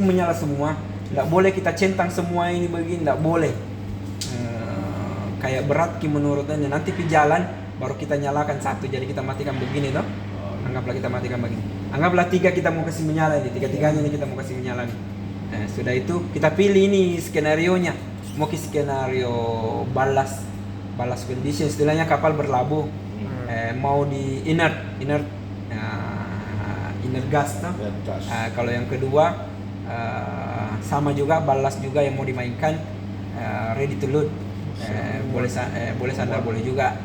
menyala semua, nggak boleh kita centang semua ini begini, nggak boleh. Kayak berat menurutnya, nanti ke jalan baru kita nyalakan satu, jadi kita matikan begini toh. Anggaplah kita matikan begini, anggaplah 3 kita mau kasih menyala nih, 3-3-nya nih kita mau kasih menyala nih. Sudah itu kita pilih ini skenario nya, mau ke skenario ballast condition, istilahnya kapal berlabuh, mau di inert gas toh. Kalau yang kedua sama juga ballast juga yang mau dimainkan, ready to load, boleh sandar, boleh juga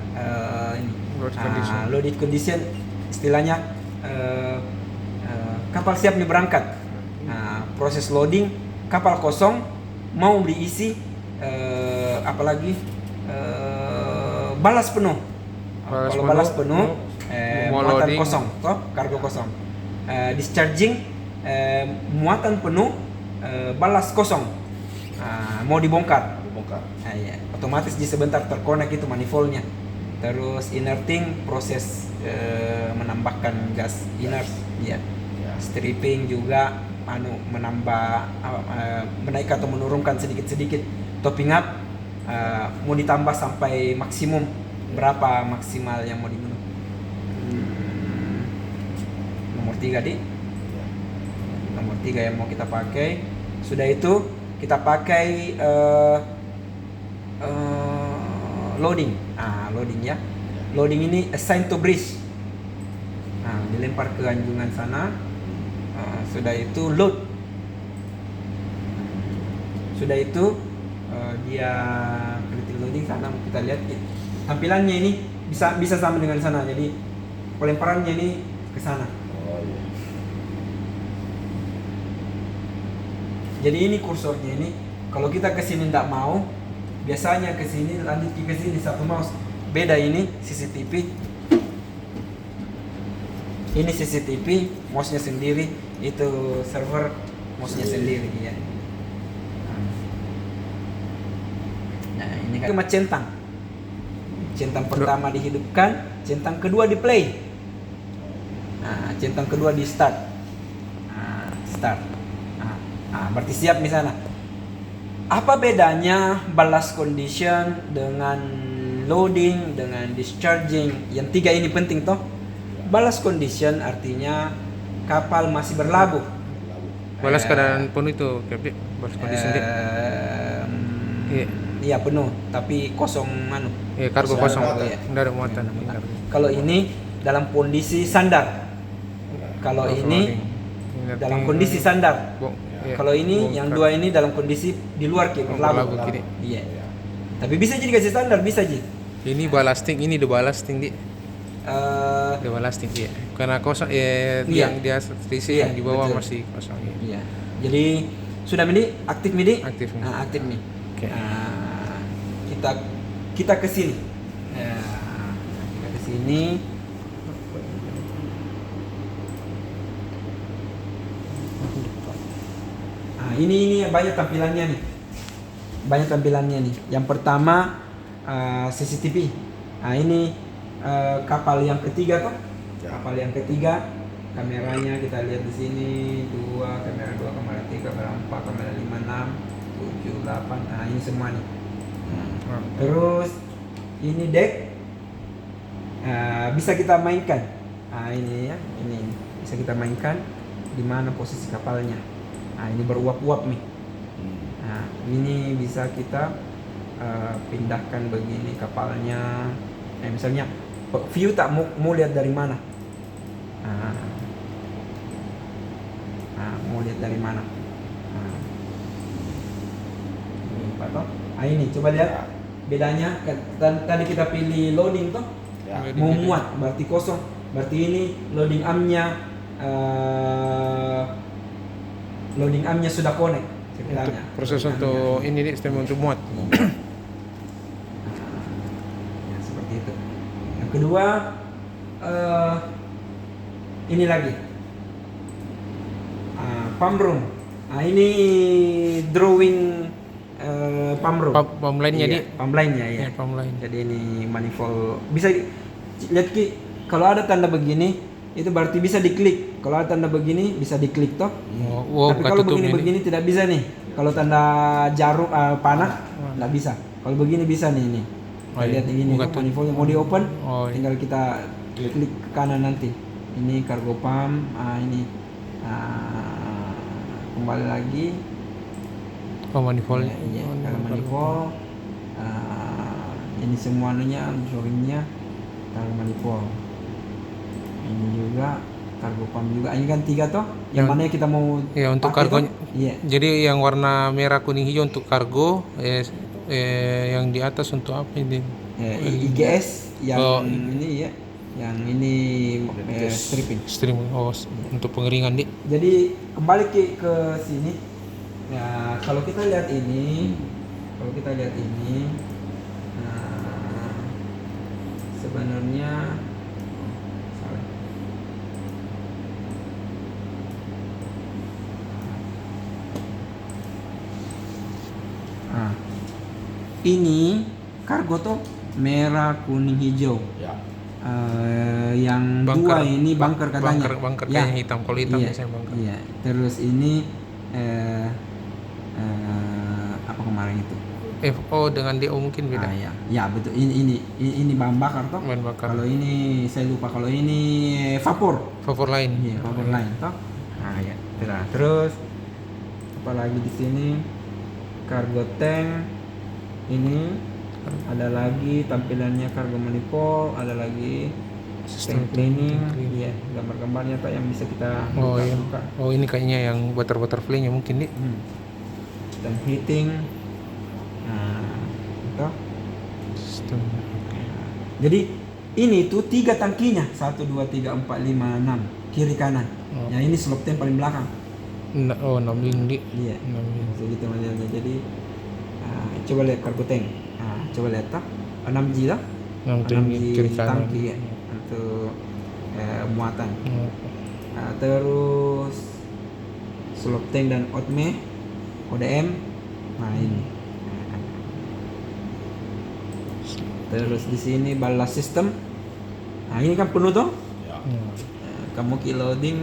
ini loaded condition, istilahnya kapal siap nih berangkat, proses loading, kapal kosong mau diisi apalagi balas penuh. Kalau balas penuh, muatan kosong toh, kargo kosong, discharging, muatan penuh, balas kosong, mau dibongkar. Ya, otomatis di sebentar terkonek itu manifoldnya. Terus inerting, proses menambahkan gas inert, ya. Stripping juga menambah, menaik atau menurunkan sedikit-sedikit. Topping up, mau ditambah sampai maksimum berapa maksimal yang mau diminum. Nomor 3 nomor 3 yang mau kita pakai. Sudah itu kita pakai loading. Loading ya. Loading ini assign to bridge. Dilempar ke anjungan sana. Sudah itu load. Sudah itu dia critical loading sana, kita lihat tampilannya ini bisa sama dengan sana. Jadi pelemparannya ini ke sana. Jadi ini kursornya ini, kalau kita ke sini tidak mau, biasanya ke sini lanjut ke sini satu mouse. Beda ini CCTV. Ini CCTV, mouse-nya sendiri, itu server mouse-nya sendiri ya. Nah, ini kan cuma centang. Centang pertama dihidupkan, centang kedua di play. Centang kedua di start. Start. Berarti siap di sana. Apa bedanya ballast condition dengan loading dengan discharging? Yang 3 ini penting toh. Ballast condition artinya kapal masih berlabuh. Balas keadaan penuh itu, Captain. Ballast condition dia. Iya penuh, tapi kosong kargo kosong. Ya. Enggak ada muatan. Kalau ini dalam kondisi sandar. Kalau ini dalam kondisi sandar. Kalau ini yang 2 ini dalam kondisi di luar berlabuh. Iya. Tapi bisa jadi kasih standar, bisa jadi. Ini ballasting, ini the ballasting di. The ballasting iya. Karena kosong yang di atas yang di bawah betul. Masih kosong. Iya. Jadi sudah MIDI, aktif MIDI? Aktif. Aktif nih. Okay. Kita ke sini. Kita ke sini. Ini banyak tampilannya nih. Yang pertama CCTV. Ini kapal yang ketiga toh. Kapal yang ketiga, kameranya kita lihat di sini 2, kamera 2, kamera 3, kamera 4, kamera 5, 6, 7, 8. Ini semua nih. Terus ini deck. Bisa kita mainkan. Ini ya, ini bisa kita mainkan di mana posisi kapalnya. Ini beruap-uap nih. Ini bisa kita pindahkan begini kapalnya. Misalnya view tak mau lihat dari mana. Mau lihat dari mana. Ini apa toh? Ini coba lihat bedanya. Tadi kita pilih loading toh. Mau muat berarti kosong. Berarti ini loading armnya sudah connect ceritanya. Proses untuk ini nih, sistem untuk muat. Seperti itu. Yang kedua, ini lagi pump room. Ini drawing pump room. Pump line-nya di. Pump line-nya ya. Pump line. Jadi ini manifold. Bisa lihat Ki, kalau ada tanda begini, itu berarti bisa diklik. Kalau tanda begini bisa diklik toh. Tapi buka kalau tutup ini. begini tidak bisa nih. Kalau tanda jarum panah nggak bisa. Kalau begini bisa nih ini. Kita lihat ini manifold mau di open, tinggal kita klik ke kanan nanti. Ini cargo pump, ini kembali lagi. Manifold. Iya, manifold. Ini semuanya drawingnya cargo manifold. Ini juga cargo pump juga. Ini kan 3 toh. Yang mana kita mau? Ya untuk kargo. Iya. Jadi yang warna merah kuning hijau untuk kargo, yang di atas untuk apa ini? IGS yang ini ya. Yang ini stripping. Untuk pengeringan nih. Jadi kembali ke sini. Ya, kalau kita lihat ini, sebenarnya salah. Ini kargo tuh merah, kuning, hijau. Ya. Yang bunker, 2 ini bunker katanya. Bunker kayak hitam, kalau hitam biasanya bunker. Iya. Terus ini apa kemarin itu? FO dengan DO mungkin beda. Ya betul. Ini bahan bakar toh. Bahan bakar. Kalau ini saya lupa. Kalau ini vapor. Vapor lain. Iya, vapor lain toh. Ya. Terus apa lagi di sini? Cargo tank. Ini ada lagi tampilannya cargo manifold, ada lagi tank cleaning. Iya, gambar-gambarnya toh yang bisa kita buka. Ini kayaknya yang butterfly-nya mungkin nih. Tank heating. Itu. Jadi ini tuh 3 tangkinya, 1 2 3 4 5 6 kiri kanan. Yang ini slop tank paling belakang. 6 link. Iya. 6 segitu modelnya. Jadi coba lihat cargo tank. Coba lihat tak 6G lah. 6G kiri kanan. tangki ya, untuk muatan. Terus slop tank dan ODM. Ini. Terus di sini ballast system. Ini kan penuh tuh. Kamu loading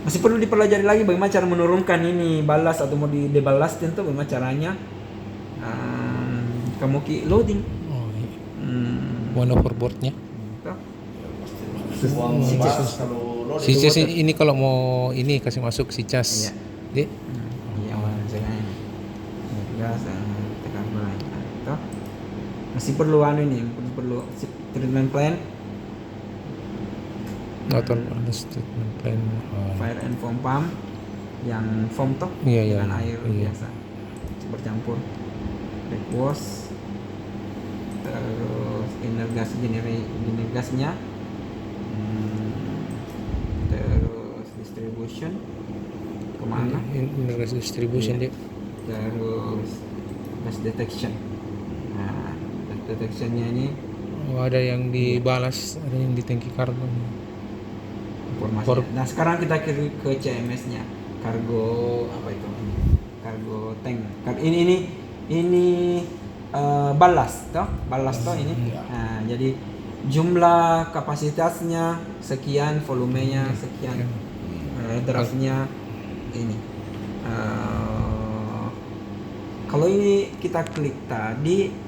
masih perlu dipelajari lagi bagaimana cara menurunkan ini ballast atau mau di deballastin tuh bagaimana caranya. Kamu loading. Mana overboardnya? Si cas ini kalau mau ini kasih masuk si cas. Iya. Masih perlu perlu treatment plan. Treatment plan. Fire and foam pump yang foam toh dengan air biasa bercampur. Back wash. Terus inner gasnya. Terus distribution kemana? Inner gas distribution dia. Terus gas detection. Detectionnya ini ada yang dibalas, ada yang di tangki kargo. Informasi. Nah sekarang kita ke CMS-nya, kargo apa itu? Kargo tank. Ini ballast toh ini. Nah, jadi jumlah kapasitasnya sekian, volumenya sekian, draftnya ini. Kalau ini kita klik tadi